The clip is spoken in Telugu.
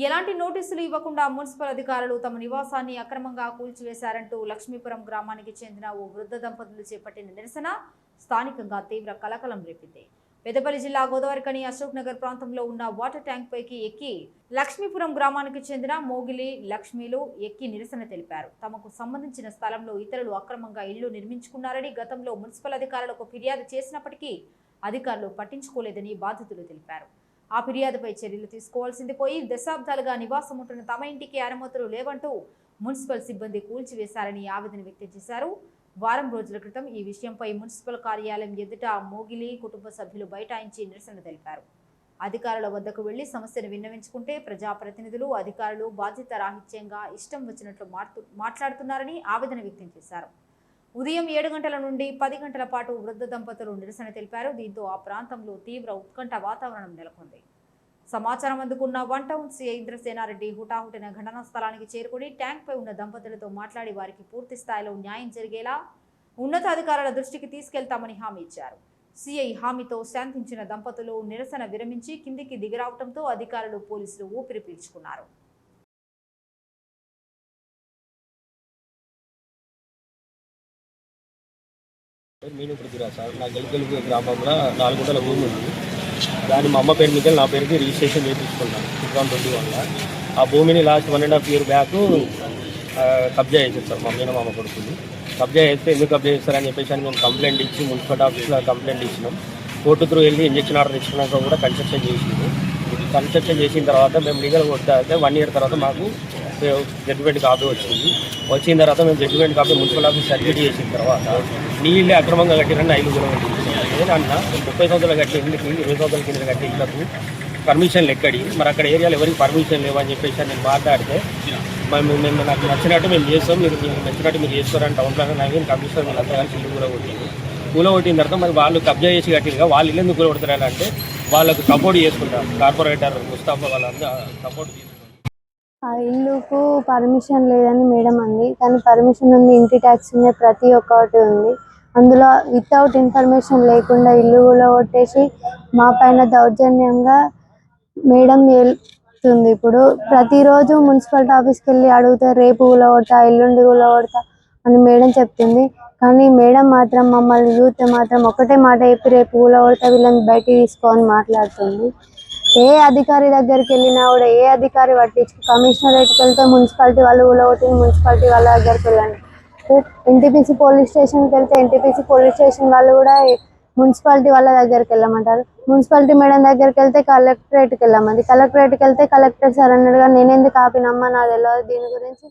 ఎలాంటి నోటీసులు ఇవ్వకుండా మున్సిపల్ అధికారులు తమ నివాసాన్ని అక్రమంగా కూల్చివేశారంటూ లక్ష్మీపురం గ్రామానికి చెందిన ఓ వృద్ధ దంపతులు చేపట్టిన నిరసన స్థానికంగా తీవ్ర కలకలం రేపింది. పెద్దపల్లి జిల్లా గోదావరికని అశోక్ నగర్ ప్రాంతంలో ఉన్న వాటర్ ట్యాంక్ పైకి ఎక్కి లక్ష్మీపురం గ్రామానికి చెందిన మోగిలి లక్ష్మీలు ఎక్కి నిరసన తెలిపారు. తమకు సంబంధించిన స్థలంలో ఇతరులు అక్రమంగా ఇళ్లు నిర్మించుకున్నారని గతంలో మున్సిపల్ అధికారులకు ఫిర్యాదు చేసినప్పటికీ అధికారులు పట్టించుకోలేదని బాధితులు తెలిపారు. ఆ ఫిర్యాదుపై చర్యలు తీసుకోవాల్సింది పోయి దశాబ్దాలుగా నివాసం ఉంటున్న తమ ఇంటికి అనుమతులు లేవంటూ మున్సిపల్ సిబ్బంది కూల్చివేశారని ఆవేదన వ్యక్తం చేశారు. వారం రోజుల క్రితం ఈ విషయంపై మున్సిపల్ కార్యాలయం ఎదుట మోగిలి కుటుంబ సభ్యులు బైఠాయించి నిరసన తెలిపారు. అధికారుల వద్దకు వెళ్లి సమస్యను విన్నవించుకుంటే ప్రజాప్రతినిధులు అధికారులు బాధ్యత రాహిత్యంగా ఇష్టం వచ్చినట్లు మాట్లాడుతున్నారని ఆవేదన వ్యక్తం చేశారు. ఉదయం 7 గంటల నుండి 10 గంటల పాటు వృద్ధ దంపతులు నిరసన తెలిపారు. దీంతో ఆ ప్రాంతంలో తీవ్ర ఉత్కంఠ వాతావరణం నెలకొంది. సమాచారం అందుకున్న 1 టౌన్ సిఐ ఇంద్రసేనారెడ్డి హుటాహుటిన ఘటనా స్థలానికి చేరుకుని ట్యాంక్ పై ఉన్న దంపతులతో మాట్లాడి వారికి పూర్తి స్థాయిలో న్యాయం జరిగేలా ఉన్నతాధికారుల దృష్టికి తీసుకెళ్తామని హామీ ఇచ్చారు. సిఐ హామీతో శాంతించిన దంపతులు నిరసన విరమించి కిందికి దిగిరావడంతో అధికారులు పోలీసులు ఊపిరి పీల్చుకున్నారు. మీను పృథ్వీరాజ్ సార్. నా గెలుపు గ్రామంలో 4 గుంటల భూమి ఉంది. దాన్ని మా అమ్మ పేరు మీద నా పేరుకి రిజిస్ట్రేషన్ చేయించుకున్నాను 2021లో. ఆ భూమిని లాస్ట్ 1.5 year బ్యాక్ కబ్జా చేశారు సార్. మా మీద మామ కొడుకుని కబ్జా చేస్తే ఎందుకు కబ్జా చేస్తారని చెప్పేసి అని మేము కంప్లైంట్ ఇచ్చి మున్సిపల్ ఆఫీస్లో కంప్లైంట్ ఇచ్చినాం. కోర్టు త్రూ వెళ్ళి ఇంజక్షన్ ఆర్డర్ ఇచ్చుకున్నాక కూడా కన్స్ట్రక్షన్ చేసింది. కన్స్ట్రక్షన్ చేసిన తర్వాత మేము లీగల్ కొడితే 1 year తర్వాత మాకు జడ్జిమెంట్ కాపీ వచ్చిన తర్వాత మేము judgment copy municipal office certificate చేసిన తర్వాత నీళ్ళే అక్రమంగా కట్టిరని 5 గుణం ఏదన్నా 30 సంవత్సరాలు కట్టే ఇళ్ళకి 20 సంవత్సరాల కింద కట్టే ఇళ్లకు పర్మిషన్లు ఎక్కడి మరి అక్కడ ఏరియాలో ఎవరికి పర్మిషన్ లేవని చెప్పేసి నేను మాట్లాడితే మేము నాకు నచ్చినట్టు మేము చేస్తాం, మీరు నచ్చినట్టు మీరు చేస్తారని టౌన్ ప్లాన్ నవీన్ కమిషనర్ మీరు అంతా కలిసి ఇల్లు కూలగొట్టిన తర్వాత మరి వాళ్ళు కబ్జా చేసి కట్టిరుగా వాళ్ళు ఇల్లు ఎందుకు కూలగొడతారు అంటే వాళ్ళకు సపోర్ట్ చేసుకుంటారు. కార్పొరేటర్ ముస్తాఫా వాళ్ళంతా సపోర్ట్ తీసుకుంటారు. ఆ ఇల్లుకు పర్మిషన్ లేదని మేడం అంది, కానీ పర్మిషన్ ఉంది. ఇంటి ట్యాక్స్ ఉంది, ప్రతి ఒక్కటి ఉంది. అందులో వితౌట్ ఇన్ఫర్మేషన్ లేకుండా ఇల్లు కూలగొట్టేసి మా పైన దౌర్జన్యంగా మేడం వెళ్తుంది. ఇప్పుడు ప్రతిరోజు మున్సిపాలిటీ ఆఫీస్కి వెళ్ళి అడిగితే రేపు కూలగొడతా, ఎల్లుండి కూలగొడతా అని మేడం చెప్తుంది. కానీ మేడం మాత్రం మమ్మల్ని యూత్ మాత్రం ఒకటే మాట చెప్పి రేపు కూలగొడతా, వీళ్ళని బయటికి తీసుకోని మాట్లాడుతుంది. ఏ అధికారి దగ్గరికి వెళ్ళినా కూడా ఏ అధికారి పట్టించు, కమిషనరేట్కి వెళ్తే మున్సిపాలిటీ వాళ్ళు కూలగొట్టి మున్సిపాలిటీ వాళ్ళ దగ్గరికి వెళ్ళండి, ఎన్టీపీసీ పోలీస్ స్టేషన్కి వెళ్తే ఎన్టీపీసీ పోలీస్ స్టేషన్ వాళ్ళు కూడా మున్సిపాలిటీ వాళ్ళ దగ్గరికి వెళ్ళమంటారు. మున్సిపాలిటీ మేడం దగ్గరికి వెళ్తే కలెక్టరేట్కి వెళ్ళమంది, కలెక్టరేట్కి వెళ్తే కలెక్టర్ సార్ అన్నాడుగా నేను ఎందుకు ఆపినమ్మా, నాకు తెలియదు దీని గురించి.